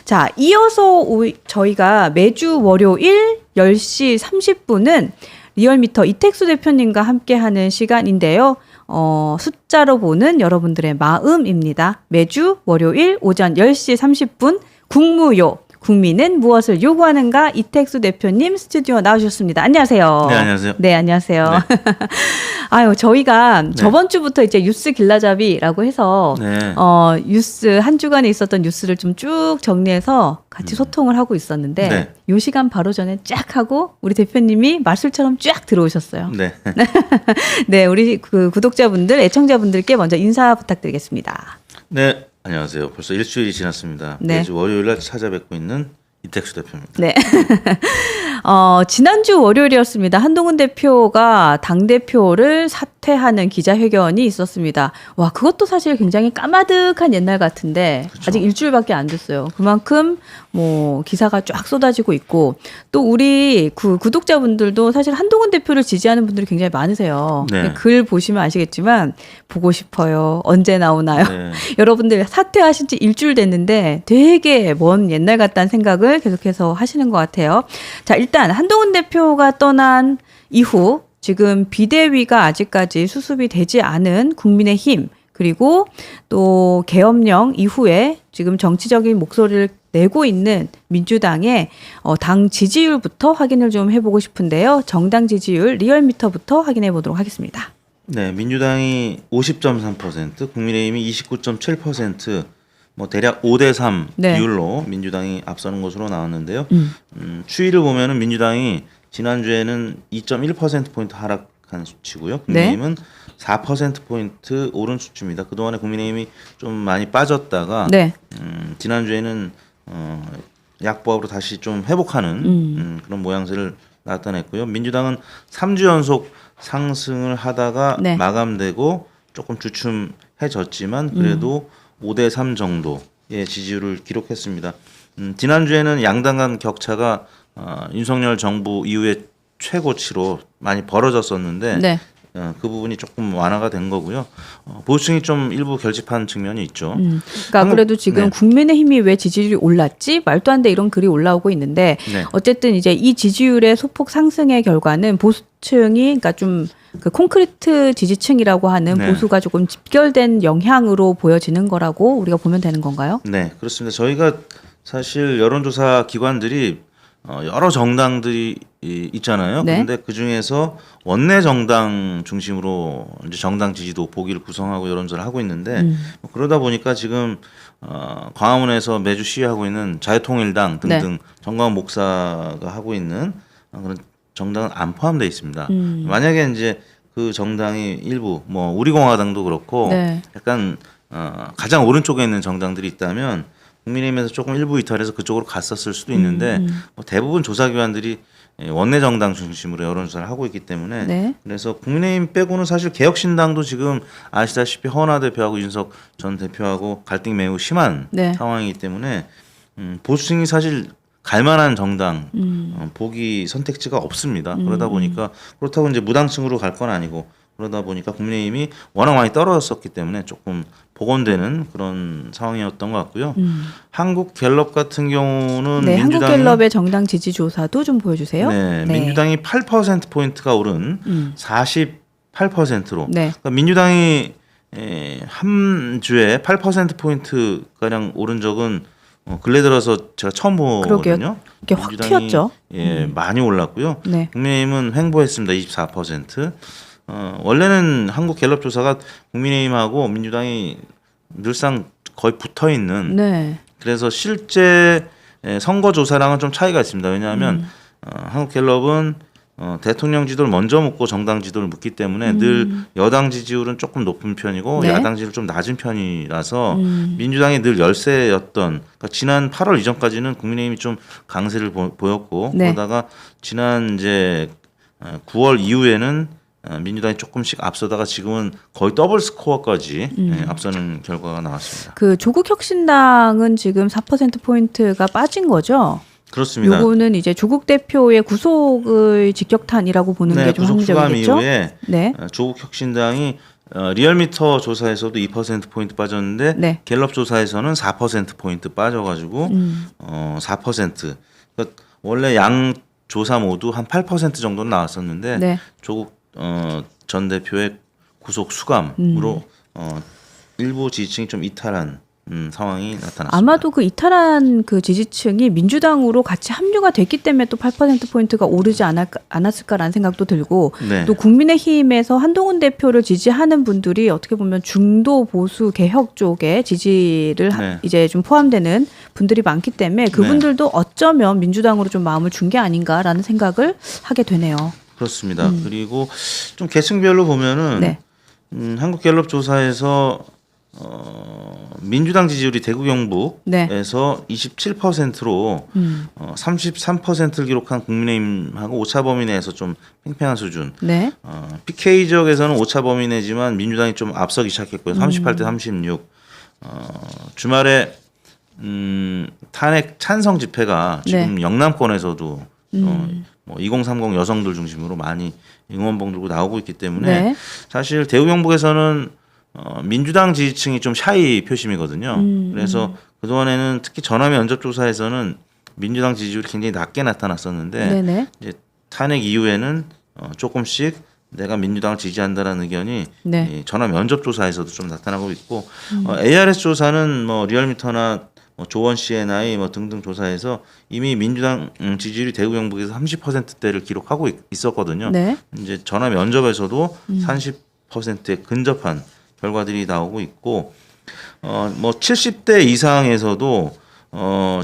자, 이어서 저희가 매주 월요일 10시 30분은 리얼미터 이택수 대표님과 함께하는 시간인데요. 숫자로 보는 여러분들의 마음입니다. 매주 월요일 오전 10시 30분 국무요. 국민은 무엇을 요구하는가? 이택수 대표님 스튜디오 나오셨습니다. 안녕하세요. 네, 안녕하세요. 네, 안녕하세요. 네. 아유, 저희가 저번 주부터 이제 뉴스 길라잡이라고 해서 뉴스 한 주간에 있었던 뉴스를 좀 쭉 정리해서 같이 소통을 하고 있었는데 요 시간 바로 전에 쫙 하고 우리 대표님이 말술처럼 쫙 들어오셨어요. 네. 네, 우리 그 구독자분들, 애청자분들께 먼저 인사 부탁드리겠습니다. 네. 안녕하세요. 벌써 일주일이 지났습니다. 네. 매주 월요일날 찾아뵙고 있는 이택수 대표입니다. 네. 지난주 월요일이었습니다. 한동훈 대표가 당대표를 사퇴하는 기자회견이 있었습니다. 와, 그것도 사실 굉장히 까마득한 옛날 같은데 그렇죠. 아직 일주일밖에 안 됐어요. 그만큼 뭐 기사가 쫙 쏟아지고 있고 또 우리 구독자분들도 사실 한동훈 대표를 지지하는 분들이 굉장히 많으세요. 네. 글 보시면 아시겠지만 보고 싶어요. 언제 나오나요? 네. 여러분들 사퇴하신 지 일주일 됐는데 되게 먼 옛날 같다는 생각을 계속해서 하시는 것 같아요. 자, 일단 한동훈 대표가 떠난 이후 지금 비대위가 아직까지 수습이 되지 않은 국민의힘 그리고 또 계엄령 이후에 지금 정치적인 목소리를 내고 있는 민주당의 당 지지율부터 확인을 좀 해보고 싶은데요. 정당 지지율 리얼미터부터 확인해 보도록 하겠습니다. 네, 민주당이 50.3%, 국민의힘이 29.7%, 뭐 대략 5대3 비율로 민주당이 앞서는 것으로 나왔는데요. 추이를 보면은 민주당이 지난주에는 2.1%포인트 하락한 수치고요. 국민의힘은 4%포인트 오른 수치입니다. 그동안에 국민의힘이 좀 많이 빠졌다가 지난주에는 약보합으로 다시 좀 회복하는 그런 모양새를 나타냈고요. 민주당은 3주 연속 상승을 하다가 마감되고 조금 주춤해졌지만 그래도 5대3 정도의 지지율을 기록했습니다. 지난주에는 양당 간 격차가 윤석열 정부 이후에 최고치로 많이 벌어졌었는데 그 부분이 조금 완화가 된 거고요. 보수층이 좀 일부 결집한 측면이 있죠. 그러니까 그래도 지금 국민의힘이 왜 지지율이 올랐지? 말도 안 돼 이런 글이 올라오고 있는데 어쨌든 이제 이 지지율의 소폭 상승의 결과는 보수층이 그러니까 좀 그 콘크리트 지지층이라고 하는 보수가 조금 집결된 영향으로 보여지는 거라고 우리가 보면 되는 건가요? 네, 그렇습니다. 저희가 사실 여론조사 기관들이 여러 정당들이 있잖아요. 그런데 그 중에서 원내 정당 중심으로 이제 정당 지지도 보기를 구성하고 여론조사를 하고 있는데 그러다 보니까 지금 광화문에서 매주 시위하고 있는 자유통일당 등등 정광훈 목사가 하고 있는 그런 정당은 안 포함되어 있습니다. 만약에 이제 그 정당이 일부 뭐 우리공화당도 그렇고 약간 가장 오른쪽에 있는 정당들이 있다면 국민의힘에서 조금 일부 이탈해서 그쪽으로 갔었을 수도 있는데 뭐 대부분 조사기관들이 원내 정당 중심으로 여론조사를 하고 있기 때문에 그래서 국민의힘 빼고는 사실 개혁신당도 지금 아시다시피 허은하 대표하고 윤석 전 대표하고 갈등이 매우 심한 상황이기 때문에 보수층이 사실 갈만한 정당 보기 선택지가 없습니다. 그러다 보니까 그렇다고 이제 무당층으로 갈 건 아니고 그러다 보니까 국민의힘이 워낙 많이 떨어졌었기 때문에 조금 복원되는 그런 상황이었던 것 같고요. 한국갤럽 같은 경우는 한국갤럽의 정당 지지 조사도 좀 보여주세요. 민주당이 8%포인트가 오른 48%로 그러니까 민주당이 한 주에 8%포인트 가량 오른 적은 근래 들어서 제가 처음 보거든요. 이게 확 튀었죠. 많이 올랐고요. 국민의힘은 횡보했습니다. 24%. 원래는 한국갤럽 조사가 국민의힘하고 민주당이 늘상 거의 붙어 있는 그래서 실제 선거 조사랑은 좀 차이가 있습니다. 왜냐하면 한국갤럽은 대통령 지도를 먼저 묻고 정당 지도를 묻기 때문에 늘 여당 지지율은 조금 높은 편이고 야당 지지율 좀 낮은 편이라서 민주당이 늘 열세였던 그러니까 지난 8월 이전까지는 국민의힘이 좀 강세를 보였고 그러다가 지난 이제 9월 이후에는 민주당이 조금씩 앞서다가 지금은 거의 더블 스코어까지 앞서는 결과가 나왔습니다. 그 조국혁신당은 지금 4%포인트가 빠진 거죠? 그렇습니다. 요거는 이제 조국 대표의 구속의 직격탄이라고 보는 게 좀 합리적이겠죠? 구속 수감 이후에 조국혁신당이 리얼미터 조사에서도 2%포인트 빠졌는데 네. 갤럽 조사에서는 4%포인트 빠져가지고 4%. 그러니까 원래 양 조사 모두 한 8% 정도는 나왔었는데 네. 조국 전 대표의 구속 수감으로 일부 지지층이 좀 이탈한 상황이 나타났습니다. 아마도 그 이탈한 그 지지층이 민주당으로 같이 합류가 됐기 때문에 또 8%포인트가 오르지 않았을까라는 생각도 들고 네. 또 국민의힘에서 한동훈 대표를 지지하는 분들이 어떻게 보면 중도 보수 개혁 쪽에 지지를 네. 이제 좀 포함되는 분들이 많기 때문에 그분들도 어쩌면 민주당으로 좀 마음을 준 게 아닌가라는 생각을 하게 되네요. 그렇습니다. 그리고 좀 계층별로 보면은 네. 한국갤럽 조사에서 민주당 지지율이 대구 경북에서 네. 27%로 33%를 기록한 국민의힘하고 오차 범위 내에서 좀 팽팽한 수준. 네. PK 지역에서는 오차 범위 내지만 민주당이 좀 앞서기 시작했고요. 38대 36. 주말에 탄핵 찬성 집회가 지금 영남권에서도 뭐 2030 여성들 중심으로 많이 응원봉 들고 나오고 있기 때문에 네. 사실 대구 경북에서는 민주당 지지층이 좀 샤이 표심이거든요. 그래서 그동안에는 특히 전화 면접 조사에서는 민주당 지지율이 굉장히 낮게 나타났었는데 네네. 이제 탄핵 이후에는 조금씩 내가 민주당을 지지한다라는 의견이 네. 이 전화 면접 조사에서도 좀 나타나고 있고 ARS 조사는 뭐 리얼미터나 뭐 조원 CNI 뭐 등등 조사에서 이미 민주당 지지율이 대구 경북에서 30%대를 기록하고 있었거든요. 네. 이제 전화 면접에서도 30%에 근접한 결과들이 나오고 있고 뭐 70대 이상에서도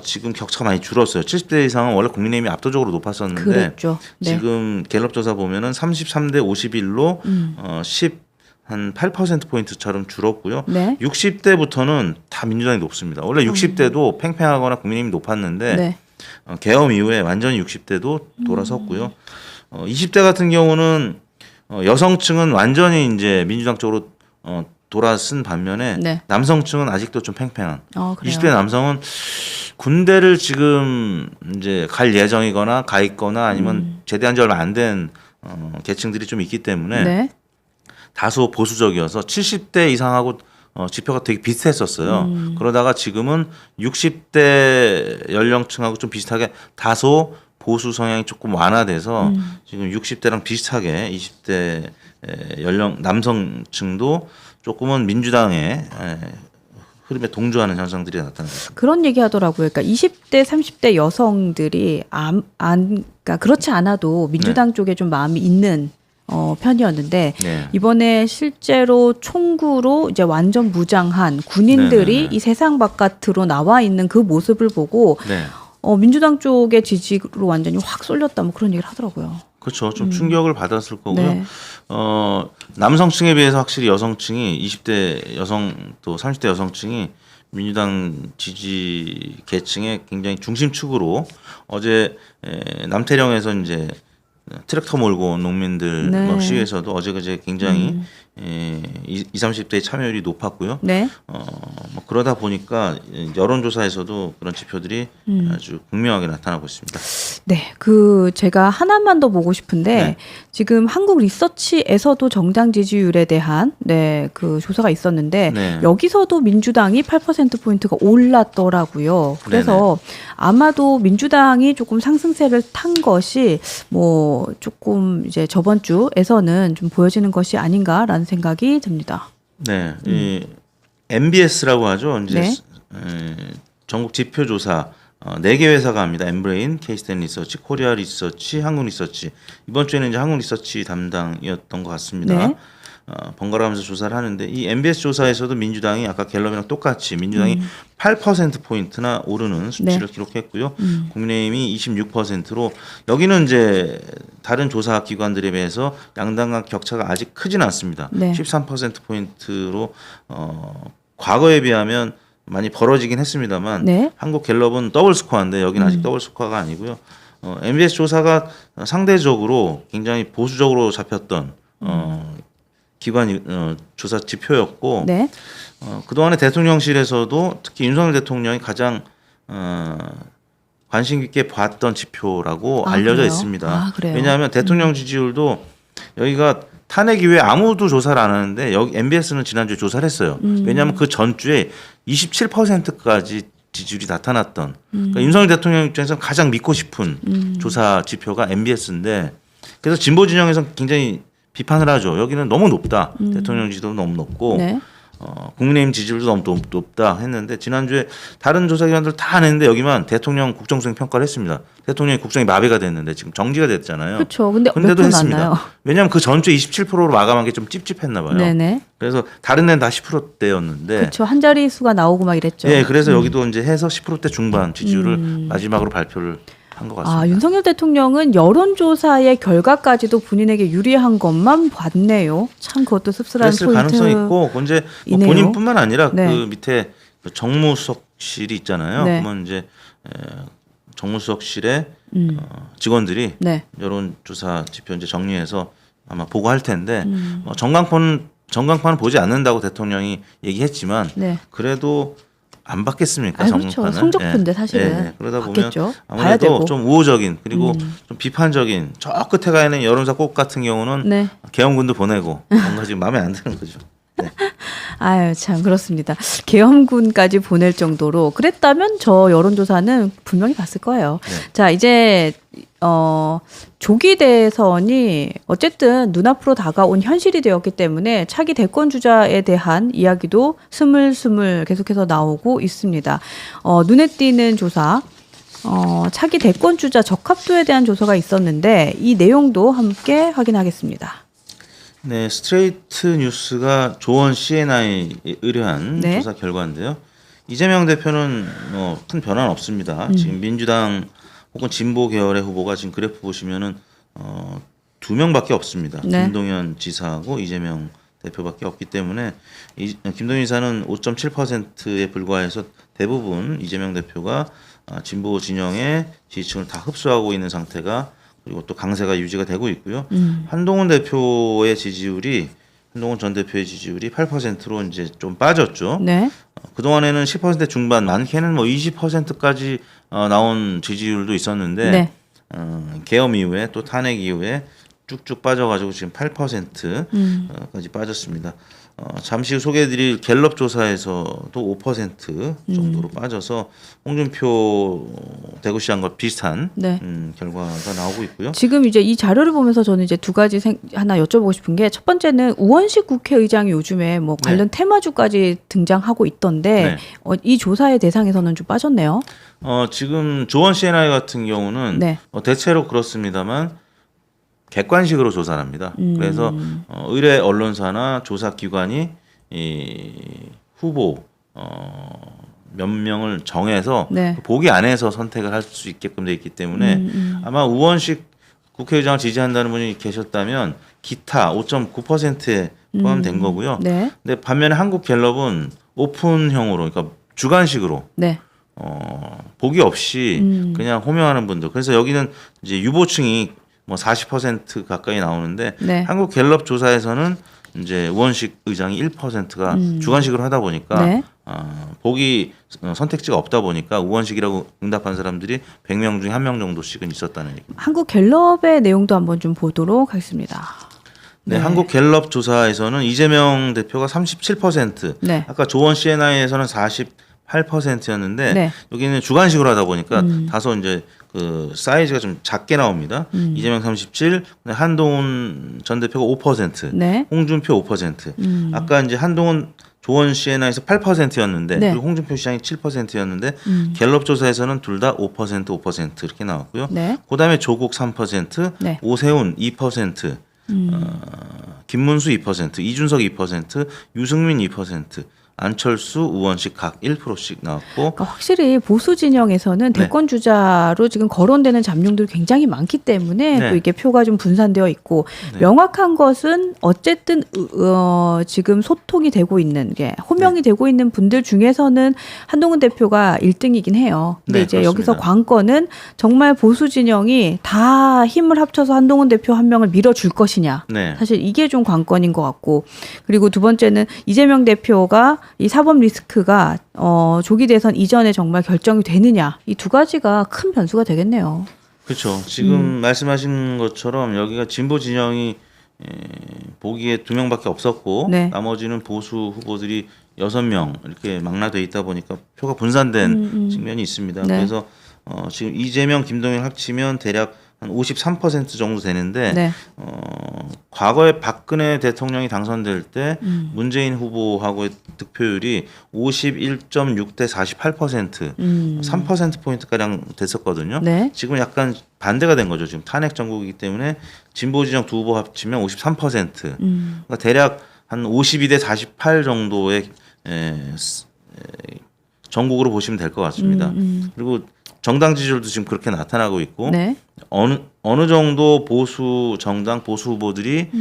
지금 격차가 많이 줄었어요. 70대 이상은 원래 국민의힘이 압도적으로 높았었는데 그랬죠. 네. 지금 갤럽 조사 보면은 33대 51로 한 8%포인트처럼 줄었고요. 네. 60대부터는 다 민주당이 높습니다. 원래 60대도 팽팽하거나 국민의힘이 높았는데 네. 계엄 이후에 완전히 60대도 돌아섰고요. 20대 같은 경우는 여성층은 완전히 이제 민주당 쪽으로 돌아선 반면에 네. 남성층은 아직도 좀 팽팽한. 그래요. 20대 남성은 군대를 지금 이제 갈 예정이거나 가 있거나 아니면 제대한 지 얼마 안 된 계층들이 좀 있기 때문에 네. 다소 보수적이어서 70대 이상하고 지표가 되게 비슷했었어요. 그러다가 지금은 60대 연령층하고 좀 비슷하게 다소 보수 성향이 조금 완화돼서 지금 60대랑 비슷하게 20대 연령 남성층도 조금은 민주당의 흐름에 동조하는 현상들이 나타나고 있습니다. 그런 얘기 하더라고요. 그러니까 20대, 30대 여성들이 그러니까 그렇지 않아도 민주당 쪽에 좀 마음이 있는 편이었는데 네. 이번에 실제로 총구로 이제 완전 무장한 군인들이 네네네. 이 세상 바깥으로 나와 있는 그 모습을 보고 네. 민주당 쪽의 지지로 완전히 확 쏠렸다 뭐 그런 얘기를 하더라고요. 그렇죠. 좀 충격을 받았을 거고요. 네. 남성층에 비해서 확실히 여성층이 20대 여성 또 30대 여성층이 민주당 지지 계층의 굉장히 중심축으로 어제 남태령에서 이제 트랙터 몰고 온 농민들 네. 뭐 시위에서도 어제 그제 굉장히 20, 30대의 참여율이 높았고요. 네. 뭐 그러다 보니까 여론조사에서도 그런 지표들이 아주 극명하게 나타나고 있습니다. 네, 제가 하나만 더 보고 싶은데 네. 지금 한국 리서치에서도 정당 지지율에 대한 그 조사가 있었는데 네. 여기서도 민주당이 8%포인트가 올랐더라고요. 그래서 아마도 민주당이 조금 상승세를 탄 것이 뭐 조금 이제 저번 주에서는 좀 보여지는 것이 아닌가라는 생각이 듭니다. 네, 이 MBS라고 하죠. 이제 네. 전국 지표 조사 4개 회사가 합니다. 엠브레인, 케이스텐 리서치, 코리아 리서치, 한국 리서치. 이번 주에는 이제 한국 리서치 담당이었던 것 같습니다. 네. 번갈아가면서 조사를 하는데 이 MBS 조사에서도 민주당이 아까 갤럽이랑 똑같이 민주당이 8%포인트나 오르는 수치를 네. 기록했고요. 국민의힘이 26%로 여기는 이제 다른 조사 기관들에 비해서 양당 간 격차가 아직 크지는 않습니다. 네. 13%포인트로 과거에 비하면 많이 벌어지긴 했습니다만 네. 한국 갤럽은 더블 스코어인데 여기는 아직 더블 스코어가 아니고요. MBS 조사가 상대적으로 굉장히 보수적으로 잡혔던 기관 조사 지표였고 네. 그동안에 대통령실에서도 특히 윤석열 대통령이 가장 관심 깊게 봤던 지표라고 알려져 그래요? 있습니다. 그래요? 왜냐하면 대통령 지지율도 여기가 탄핵 이후에 아무도 조사를 안 하는데 여기 MBS는 지난주에 조사를 했어요. 왜냐하면 그 전주에 27%까지 지지율이 나타났던 그러니까 윤석열 대통령 입장에서 가장 믿고 싶은 조사 지표가 MBS인데 그래서 진보 진영에서 굉장히 비판을 하죠. 여기는 너무 높다. 대통령 지지도 너무 높고 네. 국민의힘 지지율도 너무 높다 했는데 지난주에 다른 조사기관들 다 안 했는데 여기만 대통령 국정수행 평가를 했습니다. 대통령이 국정이 마비가 됐는데 지금 정지가 됐잖아요. 그렇죠. 근데 몇 근데도 분 했습니다. 났나요? 왜냐하면 그 전주에 27%로 마감한 게 좀 찝찝했나 봐요. 네네. 그래서 다른 데는 다 10%대였는데 그렇죠. 한 자리 수가 나오고 막 이랬죠. 예, 그래서 여기도 이제 해서 10%대 중반 지지율을 마지막으로 발표를 한 것 같습니다. 아, 윤석열 대통령은 여론조사의 결과까지도 본인에게 유리한 것만 봤네요. 참 그것도 씁쓸한 그랬을 포인트. 가능성이 있고 이제 뭐 이네요. 본인뿐만 아니라 네. 그 밑에 그 정무수석실이 있잖아요. 네. 그러면 이제 정무수석실의 직원들이 네. 여론조사 지표 이제 정리해서 아마 보고할 텐데 전광판은 보지 않는다고 대통령이 얘기했지만 네. 그래도 안 받겠습니까? 그렇죠. 전광판은. 성적표인데 사실은 예. 그러다 보면 받겠죠. 봐야 되고. 아무래도 좀 우호적인 그리고 좀 비판적인 저 끝에 가 있는 여론조사 꽃 같은 경우는 네. 계엄군도 보내고 뭔가 지금 마음에 안 드는 거죠. 네. 아유, 참 그렇습니다. 계엄군까지 보낼 정도로 그랬다면 저 여론조사는 분명히 봤을 거예요. 네. 자, 이제 조기 대선이 어쨌든 눈앞으로 다가온 현실이 되었기 때문에 차기 대권 주자에 대한 이야기도 스물스물 계속해서 나오고 있습니다. 눈에 띄는 조사, 차기 대권 주자 적합도에 대한 조사가 있었는데 이 내용도 함께 확인하겠습니다. 네, 스트레이트 뉴스가 조원 CNI에 의뢰한 네. 조사 결과인데요. 이재명 대표는 큰 변화는 없습니다. 지금 민주당 혹은 진보 계열의 후보가 지금 그래프 보시면은 2명밖에 없습니다. 네. 김동연 지사하고 이재명 대표밖에 없기 때문에 김동연 지사는 5.7%에 불과해서 대부분 이재명 대표가 진보 진영의 지지층을 다 흡수하고 있는 상태가 그리고 또 강세가 유지가 되고 있고요. 한동훈 전 대표의 지지율이 8%로 이제 좀 빠졌죠. 네. 그동안에는 10% 중반, 많게는 뭐 20%까지 나온 지지율도 있었는데 네. 계엄 이후에 또 탄핵 이후에 쭉쭉 빠져가지고 지금 8%까지 빠졌습니다. 잠시 후 소개해드릴 갤럽 조사에서도 5% 정도로 빠져서 홍준표 대구시장과 비슷한 네. 결과가 나오고 있고요. 지금 이제 이 자료를 보면서 저는 이제 두 가지 하나 여쭤보고 싶은 게 첫 번째는 우원식 국회의장이 요즘에 뭐 관련 테마주까지 등장하고 있던데 네. 이 조사의 대상에서는 좀 빠졌네요. 지금 조원 CNI 같은 경우는 네. 대체로 그렇습니다만 객관식으로 조사를 합니다. 그래서 의뢰 언론사나 조사 기관이 이 후보 몇 명을 정해서 네. 보기 안에서 선택을 할 수 있게끔 돼 있기 때문에 아마 우원식 국회의장을 지지한다는 분이 계셨다면 기타 5.9%에 포함된 거고요. 네. 근데 반면에 한국갤럽은 오픈형으로 그러니까 주관식으로 네. 보기 없이 그냥 호명하는 분들. 그래서 여기는 이제 유보층이 뭐 40% 가까이 나오는데 네. 한국갤럽 조사에서는 이제 우원식 의장이 1%가 주관식으로 하다 보니까 네. 보기 선택지가 없다 보니까 우원식이라고 응답한 사람들이 100명 중에 1명 정도씩은 있었다는 얘기입니다. 한국갤럽의 내용도 한번 좀 보도록 하겠습니다. 네, 한국갤럽 조사에서는 이재명 대표가 37%, 네. 아까 조원 CNI에서는 48%였는데 네. 여기는 주관식으로 하다 보니까 다소 이제 그 사이즈가 좀 작게 나옵니다. 이재명 37, 한동훈 전 대표가 5%, 네. 홍준표 5%. 아까 이제 한동훈 조원 CNI에서 8%였는데 네. 그리고 홍준표 시장이 7%였는데 갤럽 조사에서는 둘 다 5% 이렇게 나왔고요. 네. 그다음에 조국 3%, 네. 오세훈 2%, 김문수 2%, 이준석 2%, 유승민 2%, 안철수, 우원식 각 1%씩 나왔고 그러니까 확실히 보수 진영에서는 네. 대권 주자로 지금 거론되는 잠룡들이 굉장히 많기 때문에 네. 또 이게 표가 좀 분산되어 있고 네. 명확한 것은 어쨌든 지금 소통이 되고 있는 게 호명이 되고 있는 분들 중에서는 한동훈 대표가 1등이긴 해요. 근데 네, 이제 그렇습니다. 여기서 관건은 정말 보수 진영이 다 힘을 합쳐서 한동훈 대표 한 명을 밀어줄 것이냐. 네. 사실 이게 좀 관건인 것 같고 그리고 두 번째는 이재명 대표가 이 사법 리스크가 조기 대선 이전에 정말 결정이 되느냐 이 두 가지가 큰 변수가 되겠네요. 그렇죠. 지금 말씀하신 것처럼 여기가 진보 진영이 보기에 2명밖에 없었고 네. 나머지는 보수 후보들이 6명 이렇게 망라돼 있다 보니까 표가 분산된 측면이 있습니다. 네. 그래서 지금 이재명, 김동연 합치면 대략 한 53% 정도 되는데 네. 과거에 박근혜 대통령이 당선될 때 문재인 후보하고의 득표율이 51.6 대 48%, 3% 포인트 가량 됐었거든요. 네. 지금 약간 반대가 된 거죠. 지금 탄핵 정국이기 때문에 진보 진영 두 후보 합치면 53%. 그러니까 대략 한 52 대 48 정도의 전국으로 보시면 될 것 같습니다. 그리고 정당 지지율도 지금 그렇게 나타나고 있고 네. 어느 정도 보수 정당 보수 후보들이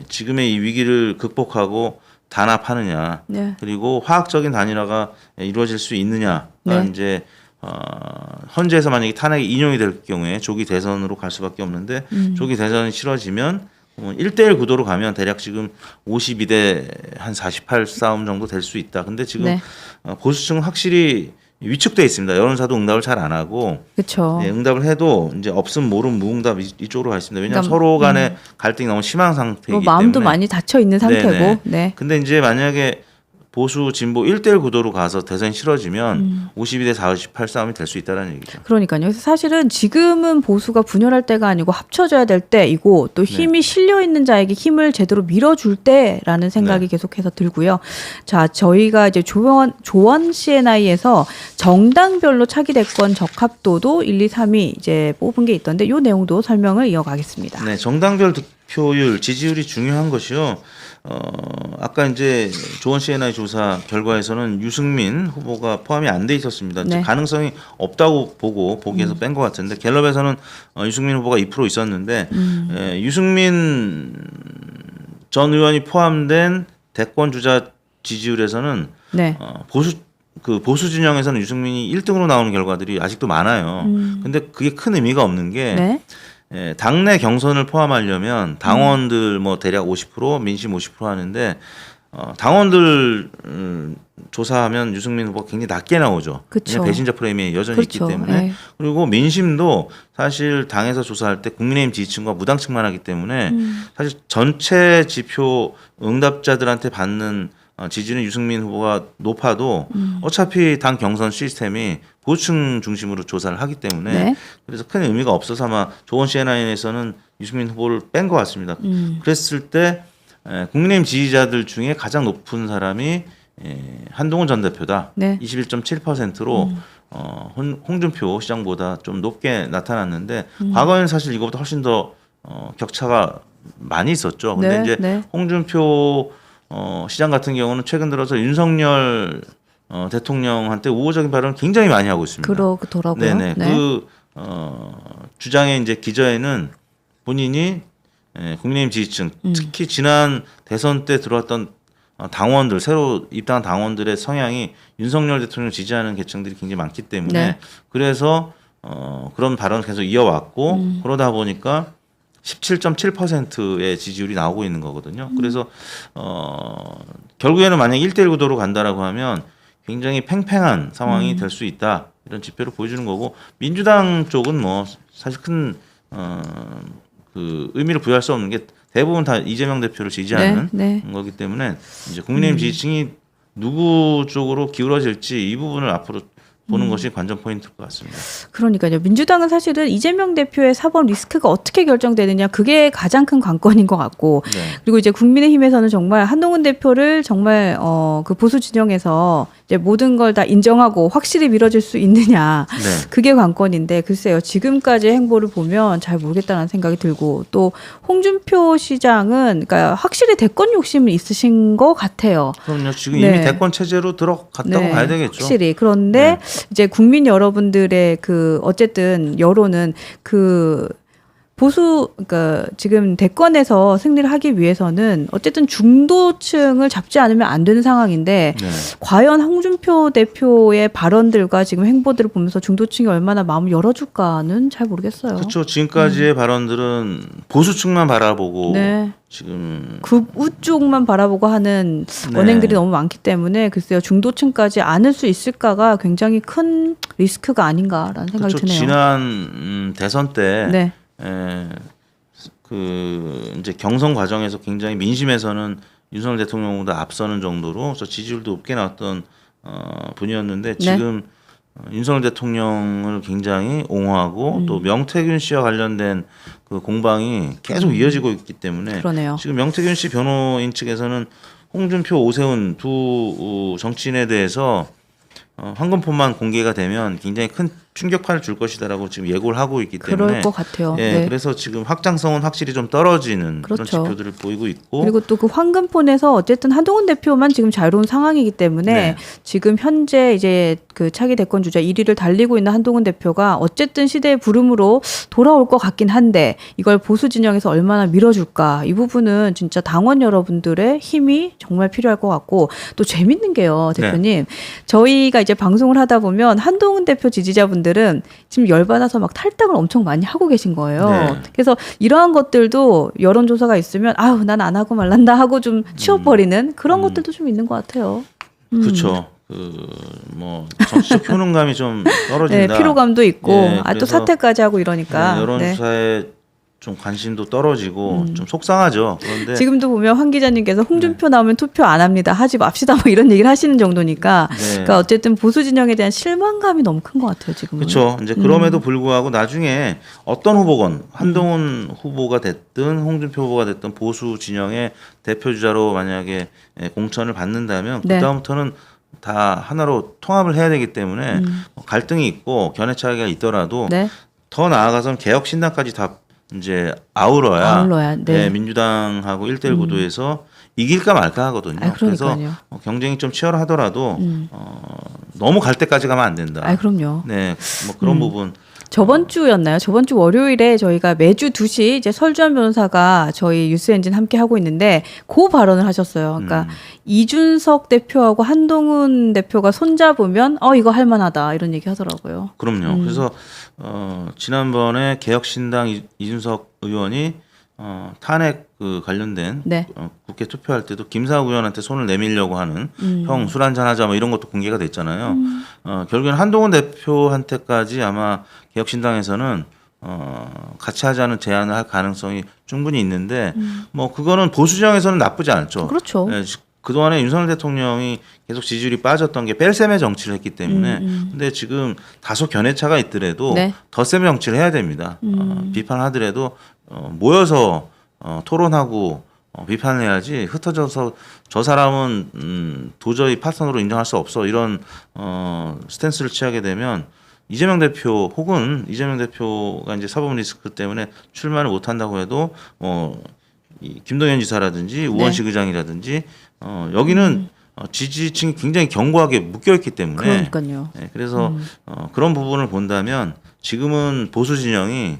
지금의 이 위기를 극복하고 단합하느냐 네. 그리고 화학적인 단일화가 이루어질 수 있느냐가 네. 이제 헌재에서 만약에 탄핵이 인용이 될 경우에 조기 대선으로 갈 수밖에 없는데 조기 대선이 치러지면 1대1 구도로 가면 대략 지금 52대 한 48 싸움 정도 될 수 있다. 근데 지금 네. 보수층은 확실히 위축돼 있습니다. 여론사도 응답을 잘 안 하고 그렇죠. 응답을 해도 이제 없음 모름 무응답 이쪽으로 가 있습니다. 왜냐하면 그러니까, 서로 간에 갈등이 너무 심한 상태이기 뭐 마음도 때문에. 많이 닫혀 있는 상태고. 네네. 네. 근데 이제 만약에 보수 진보 1대1 구도로 가서 대선이 치러지면 52대 48 싸움이 될 수 있다는 얘기죠. 그러니까요. 그래서 사실은 지금은 보수가 분열할 때가 아니고 합쳐져야 될 때이고 또 힘이 실려 있는 자에게 힘을 제대로 밀어줄 때라는 생각이 계속해서 들고요. 자, 저희가 이제 조원 CNI에서 정당별로 차기 대권 적합도도 1, 2, 3위 이제 뽑은 게 있던데 이 내용도 설명을 이어가겠습니다. 네, 정당별 득표율, 지지율이 중요한 것이요. 아까 이제 조원 CNI 조사 결과에서는 유승민 후보가 포함이 안 돼 있었습니다. 네. 가능성이 없다고 보고 보기에서 뺀 것 같은데 갤럽에서는 유승민 후보가 2% 있었는데 유승민 전 의원이 포함된 대권 주자 지지율에서는 네. 보수 진영에서는 유승민이 1등으로 나오는 결과들이 아직도 많아요. 근데 그게 큰 의미가 없는 게 네. 당내 경선을 포함하려면 당원들 뭐 대략 50%, 민심 50% 하는데 당원들 조사하면 유승민 후보가 굉장히 낮게 나오죠. 그쵸. 배신자 프레임이 여전히 그렇죠. 있기 때문에 네. 그리고 민심도 사실 당에서 조사할 때 국민의힘 지지층과 무당층만 하기 때문에 사실 전체 지표 응답자들한테 받는 지지는 유승민 후보가 높아도 어차피 당 경선 시스템이 보수층 중심으로 조사를 하기 때문에 네. 그래서 큰 의미가 없어서 아마 조원 CNI에서는 유승민 후보를 뺀 것 같습니다. 그랬을 때 국민의힘 지지자들 중에 가장 높은 사람이 한동훈 전 대표다. 네. 21.7%로 홍준표 시장보다 좀 높게 나타났는데 과거에는 사실 이거보다 훨씬 더 격차가 많이 있었죠. 근데 네. 이제 네. 홍준표 시장 같은 경우는 최근 들어서 윤석열 대통령한테 우호적인 발언을 굉장히 많이 하고 있습니다. 그러더라고요. 네네. 네. 그 주장의 이제 기저에는 본인이 국민의힘 지지층, 특히 지난 대선 때 들어왔던 당원들, 새로 입당한 당원들의 성향이 윤석열 대통령을 지지하는 계층들이 굉장히 많기 때문에 네. 그래서 그런 발언을 계속 이어왔고 그러다 보니까 17.7%의 지지율이 나오고 있는 거거든요. 그래서 결국에는 만약 1대1 구도로 간다라고 하면 굉장히 팽팽한 상황이 될 수 있다. 이런 지표를 보여주는 거고 민주당 쪽은 뭐 사실 큰 그 의미를 부여할 수 없는 게 대부분 다 이재명 대표를 지지하는 네. 거기 때문에 이제 국민의힘 지지층이 누구 쪽으로 기울어질지 이 부분을 앞으로 보는 것이 관전 포인트일 것 같습니다. 그러니까요. 민주당은 사실은 이재명 대표의 사법 리스크가 어떻게 결정되느냐 그게 가장 큰 관건인 것 같고 네. 그리고 이제 국민의힘에서는 정말 한동훈 대표를 정말 그 보수 진영에서 이제 모든 걸 다 인정하고 확실히 밀어줄 수 있느냐 네. 그게 관건인데 글쎄요. 지금까지의 행보를 보면 잘 모르겠다는 생각이 들고 또 홍준표 시장은 그러니까 확실히 대권 욕심이 있으신 것 같아요. 그럼요. 지금 네. 이미 대권 체제로 들어갔다고 봐야 되겠죠. 확실히. 그런데 이제 국민 여러분들의 그 어쨌든 여론은 그 보수 그러니까 지금 대권에서 승리를 하기 위해서는 어쨌든 중도층을 잡지 않으면 안 되는 상황인데 네. 과연 홍준표 대표의 발언들과 지금 행보들을 보면서 중도층이 얼마나 마음을 열어줄까는 잘 모르겠어요. 그렇죠. 지금까지의 발언들은 보수층만 바라보고 네. 지금 극우 쪽만 바라보고 하는 네. 언행들이 너무 많기 때문에 글쎄요 중도층까지 안을 수 있을까가 굉장히 큰 리스크가 아닌가라는 생각이 그렇죠. 드네요. 지난 대선 때 네. 이제 경선 과정에서 굉장히 민심에서는 윤석열 대통령보다 앞서는 정도로 지지율도 높게 나왔던 분이었는데 지금 윤석열 대통령을 굉장히 옹호하고 또 명태균 씨와 관련된 그 공방이 계속 이어지고 있기 때문에 그러네요. 지금 명태균 씨 변호인 측에서는 홍준표, 오세훈 두 정치인에 대해서 황금폰만 공개가 되면 굉장히 큰 충격파를 줄 것이다라고 지금 예고를 하고 있기 때문에 그럴 것 같아요. 예, 네. 그래서 지금 확장성은 확실히 좀 떨어지는 그런 그렇죠. 지표들을 보이고 있고 그리고 또 그 황금폰에서 어쨌든 한동훈 대표만 지금 자유로운 상황이기 때문에 네. 지금 현재 이제 그 차기 대권 주자 1위를 달리고 있는 한동훈 대표가 어쨌든 시대의 부름으로 돌아올 것 같긴 한데 이걸 보수 진영에서 얼마나 밀어줄까 이 부분은 진짜 당원 여러분들의 힘이 정말 필요할 것 같고 또 재밌는 게요 대표님 저희가 이제 방송을 하다 보면 한동훈 대표 지지자분들은 지금 열받아서 막 탈당을 엄청 많이 하고 계신 거예요. 네. 그래서 이러한 것들도 여론조사가 있으면 아우 난 안 하고 말란다 하고 좀 치워버리는 그런 것들도 좀 있는 것 같아요. 그렇죠. 뭐 정치적 효능감이 좀 떨어진다. 네, 피로감도 있고 예, 또 그래서 사퇴까지 하고 이러니까 네, 네. 여론조사에 좀 관심도 떨어지고 좀 속상하죠. 그런데 지금도 보면 황 기자님께서 홍준표 나오면 투표 안 합니다. 하지 맙시다 뭐 이런 얘기를 하시는 정도니까 네. 그러니까 어쨌든 보수 진영에 대한 실망감이 너무 큰 것 같아요 지금은. 그렇죠. 이제 그럼에도 불구하고 나중에 어떤 후보건 한동훈 후보가 됐든 홍준표 후보가 됐든 보수 진영의 대표 주자로 만약에 공천을 받는다면 네. 그다음부터는 다 하나로 통합을 해야 되기 때문에 갈등이 있고 견해 차이가 있더라도 네. 더 나아가서는 개혁 신당까지 다 이제 아우러야 네. 민주당하고 1대1 구도에서 이길까 말까 하거든요. 그래서 그러니까요. 경쟁이 좀 치열하더라도 너무 갈 때까지 가면 안 된다. 그럼요. 네, 뭐 그런 부분. 저번 주였나요? 저번 주 월요일에 저희가 매주 2시 이제 설주한 변호사가 저희 뉴스엔진 함께 하고 있는데 그 발언을 하셨어요. 그러니까 이준석 대표하고 한동훈 대표가 손잡으면 이거 할 만하다 이런 얘기 하더라고요. 그럼요. 그래서 지난번에 개혁신당 이준석 의원이 탄핵 관련된 네. 국회 투표할 때도 김상욱 의원한테 손을 내밀려고 하는 형 술 한잔 하자 뭐 이런 것도 공개가 됐잖아요. 결국에는 한동훈 대표한테까지 아마 개혁신당에서는 같이 하자는 제안을 할 가능성이 충분히 있는데 뭐 그거는 보수 진영에서는 나쁘지 않죠. 그렇죠. 네, 그동안에 윤석열 대통령이 계속 지지율이 빠졌던 게 뺄셈의 정치를 했기 때문에 근데 지금 다소 견해차가 있더라도 네. 덧셈의 정치를 해야 됩니다. 비판하더라도 모여서 토론하고 비판을 해야지 흩어져서 저 사람은 도저히 파선으로 인정할 수 없어 이런 스탠스를 취하게 되면 이재명 대표 혹은 이재명 대표가 이제 사법 리스크 때문에 출마를 못 한다고 해도 이 김동연 지사라든지 우원식 의장이라든지 여기는 지지층이 굉장히 견고하게 묶여 있기 때문에 그러니까요. 네, 그래서 그런 부분을 본다면 지금은 보수 진영이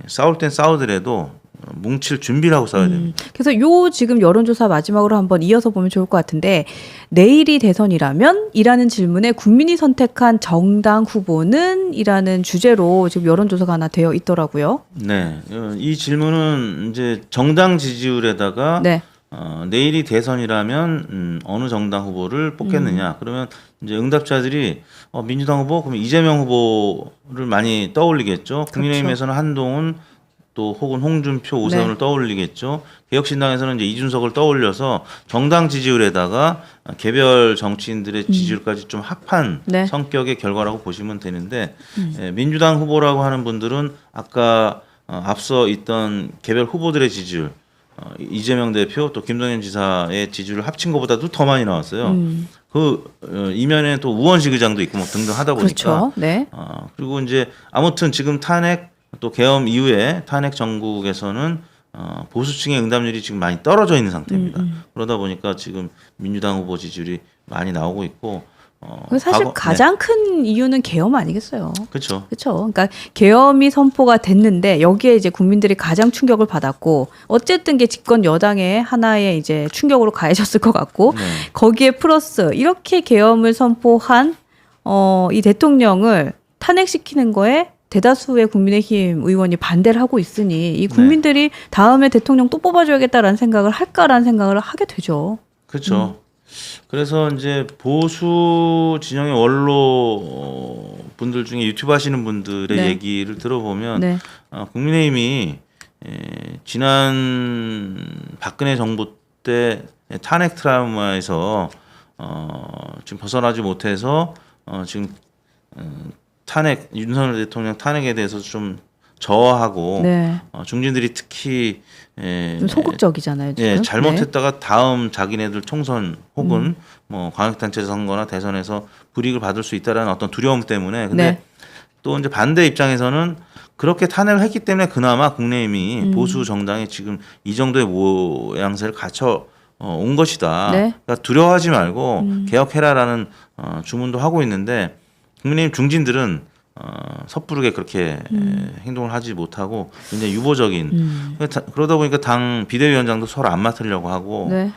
싸울 땐 싸우더라도 뭉칠 준비를 하고 싸워야 됩니다. 그래서 지금 여론조사 마지막으로 한번 이어서 보면 좋을 것 같은데 내일이 대선이라면? 이라는 질문에 국민이 선택한 정당 후보는? 이라는 주제로 지금 여론조사가 하나 되어 있더라고요. 네, 이 질문은 이제 정당 지지율에다가 네. 내일이 대선이라면 어느 정당 후보를 뽑겠느냐? 그러면 이제 응답자들이 민주당 후보, 그러면 이재명 후보를 많이 떠올리겠죠. 국민의힘에서는 한동훈 또 혹은 홍준표, 오세훈을 네. 떠올리겠죠. 개혁신당에서는 이제 이준석을 떠올려서 정당 지지율에다가 개별 정치인들의 지지율까지 좀 합한 네. 성격의 결과라고 보시면 되는데 민주당 후보라고 하는 분들은 아까 앞서 있던 개별 후보들의 지지율 이재명 대표 또 김동연 지사의 지지율을 합친 것보다도 더 많이 나왔어요. 이면에 또 우원식 의장도 있고 뭐 등등 하다 보니까 그렇죠. 네. 그리고 이제 아무튼 지금 탄핵 또 계엄 이후에 탄핵 정국에서는 보수층의 응답률이 지금 많이 떨어져 있는 상태입니다. 그러다 보니까 지금 민주당 후보 지지율이 많이 나오고 있고 사실 가장 큰 이유는 계엄 아니겠어요? 그렇죠. 그렇죠. 그러니까 계엄이 선포가 됐는데 여기에 이제 국민들이 가장 충격을 받았고 어쨌든 게 집권 여당의 하나의 이제 충격으로 가해졌을 것 같고 네. 거기에 플러스 이렇게 계엄을 선포한 이 대통령을 탄핵시키는 거에 대다수의 국민의힘 의원이 반대를 하고 있으니 이 국민들이 다음에 대통령 또 뽑아줘야겠다라는 생각을 할까라는 생각을 하게 되죠. 그렇죠. 그래서 이제 보수 진영의 원로 분들 중에 유튜브 하시는 분들의 네. 얘기를 들어보면 네. 국민의힘이 지난 박근혜 정부 때 탄핵 트라우마에서 지금 벗어나지 못해서 지금 탄핵 윤석열 대통령 탄핵에 대해서 좀 저하고 네. 중진들이 특히 좀 소극적이잖아요. 지금. 잘못했다가 다음 자기네들 총선 혹은 뭐 광역단체 선거나 대선에서 불이익을 받을 수 있다라는 어떤 두려움 때문에 근데 네. 또 이제 반대 입장에서는 그렇게 탄핵을 했기 때문에 그나마 국민의힘이 보수 정당이 지금 이 정도의 모양새를 갖춰 온 것이다. 네. 그러니까 두려워하지 말고 개혁해라라는 주문도 하고 있는데 국민의힘 중진들은 섣부르게 그렇게 행동을 하지 못하고 굉장히 유보적인 그러다 보니까 당 비대위원장도 서로 안 맡으려고 하고 네.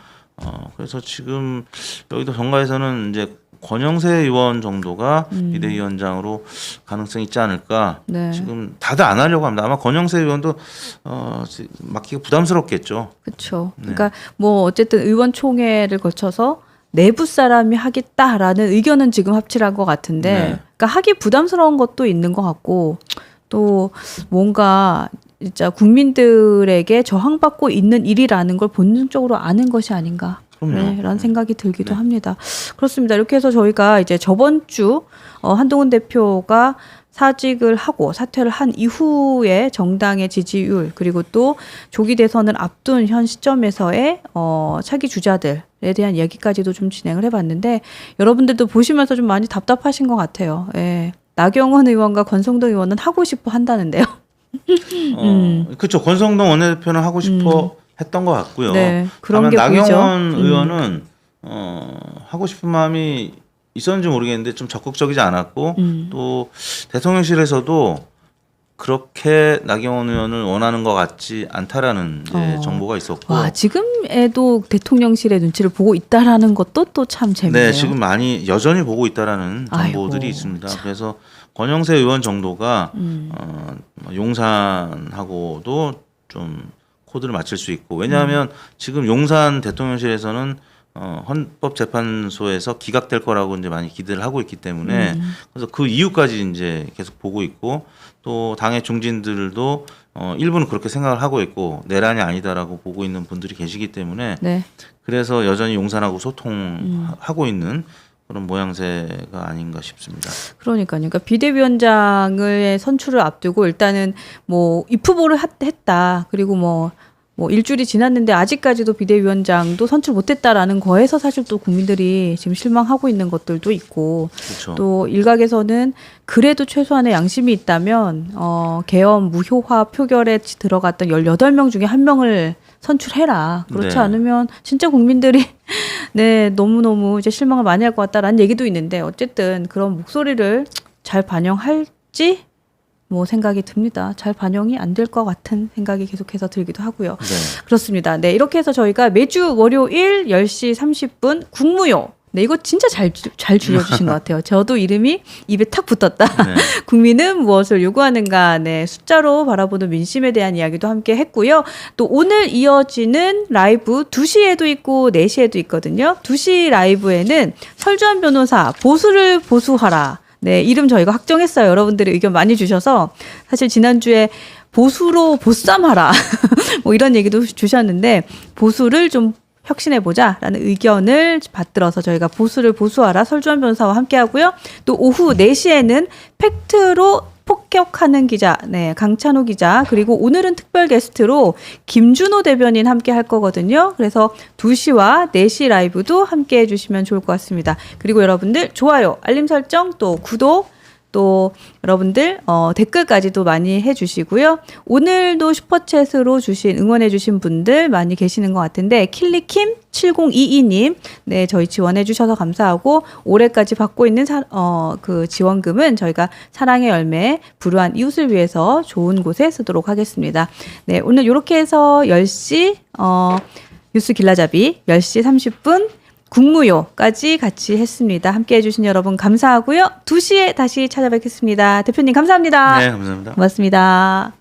그래서 지금 여의도 정가에서는 이제 권영세 의원 정도가 비대위원장으로 가능성이 있지 않을까. 네. 지금 다들 안 하려고 합니다. 아마 권영세 의원도 맡기가 부담스럽겠죠. 그렇죠. 그러니까 뭐 어쨌든 의원총회를 거쳐서 내부 사람이 하겠다라는 의견은 지금 합치한 것 같은데, 네. 그러니까 하기 부담스러운 것도 있는 것 같고, 또 뭔가 진짜 국민들에게 저항받고 있는 일이라는 걸 본능적으로 아는 것이 아닌가. 그럼요. 네, 라는 생각이 들기도 합니다. 그렇습니다. 이렇게 해서 저희가 이제 저번 주 한동훈 대표가 사직을 하고 사퇴를 한 이후에 정당의 지지율 그리고 또 조기 대선을 앞둔 현 시점에서의 차기 주자들에 대한 얘기까지도 좀 진행을 해봤는데 여러분들도 보시면서 좀 많이 답답하신 것 같아요. 예. 나경원 의원과 권성동 의원은 하고 싶어 한다는데요. 그렇죠. 권성동 원내대표는 하고 싶어 했던 것 같고요. 네, 그런 다만 게 나경원 보이죠. 의원은 하고 싶은 마음이 있었는지 모르겠는데 좀 적극적이지 않았고 또 대통령실에서도 그렇게 나경원 의원을 원하는 것 같지 않다라는 이제 정보가 있었고. 와, 지금에도 대통령실의 눈치를 보고 있다라는 것도 또 참 재미네요. 네, 지금 많이 여전히 보고 있다라는 정보들이 아이고, 있습니다. 참. 그래서 권영세 의원 정도가 용산하고도 좀 코드를 맞출 수 있고 왜냐하면 지금 용산 대통령실에서는 헌법재판소에서 기각될 거라고 이제 많이 기대를 하고 있기 때문에 그래서 그 이유까지 이제 계속 보고 있고 또 당의 중진들도 일부는 그렇게 생각을 하고 있고 내란이 아니다라고 보고 있는 분들이 계시기 때문에 네. 그래서 여전히 용산하고 소통하고 있는 그런 모양새가 아닌가 싶습니다. 그러니까요. 그러니까 비대위원장을 선출을 앞두고 일단은 뭐 입후보를 했다. 그리고 뭐 일주일이 지났는데 아직까지도 비대위원장도 선출 못했다라는 거에서 사실 또 국민들이 지금 실망하고 있는 것들도 있고 그렇죠. 또 일각에서는 그래도 최소한의 양심이 있다면 계엄 무효화 표결에 들어갔던 18명 중에 1명을 선출해라. 그렇지 네. 않으면 진짜 국민들이 네, 너무너무 이제 실망을 많이 할 것 같다라는 얘기도 있는데 어쨌든 그런 목소리를 잘 반영할지 뭐 생각이 듭니다. 잘 반영이 안 될 것 같은 생각이 계속해서 들기도 하고요. 네. 그렇습니다. 네, 이렇게 해서 저희가 매주 월요일 10시 30분 국무요. 네, 이거 진짜 잘 줄여주신 것 같아요. 저도 이름이 입에 탁 붙었다. 네. 국민은 무엇을 요구하는가. 네, 숫자로 바라보는 민심에 대한 이야기도 함께 했고요. 또 오늘 이어지는 라이브 2시에도 있고 4시에도 있거든요. 2시 라이브에는 설주한 변호사 보수를 보수하라. 네, 이름 저희가 확정했어요. 여러분들이 의견 많이 주셔서 사실 지난주에 보수로 보쌈하라 뭐 이런 얘기도 주셨는데 보수를 좀 혁신해보자라는 의견을 받들어서 저희가 보수를 보수하라 설주한 변호사와 함께 하고요. 또 오후 4시에는 팩트로 폭격하는 기자, 네, 강찬호 기자, 그리고 오늘은 특별 게스트로 김준호 대변인 함께 할 거거든요. 그래서 2시와 4시 라이브도 함께 해주시면 좋을 것 같습니다. 그리고 여러분들 좋아요, 알림 설정, 또 구독, 또 여러분들 댓글까지도 많이 해주시고요. 오늘도 슈퍼챗으로 응원해주신 분들 많이 계시는 것 같은데 킬리킴 7022님, 네, 저희 지원해주셔서 감사하고 올해까지 받고 있는 그 지원금은 저희가 사랑의 열매 불우한 이웃을 위해서 좋은 곳에 쓰도록 하겠습니다. 네, 오늘 이렇게 해서 10시 뉴스 길라잡이 10시 30분 국무요까지 같이 했습니다. 함께 해주신 여러분 감사하고요. 2시에 다시 찾아뵙겠습니다. 대표님 감사합니다. 네, 감사합니다. 고맙습니다.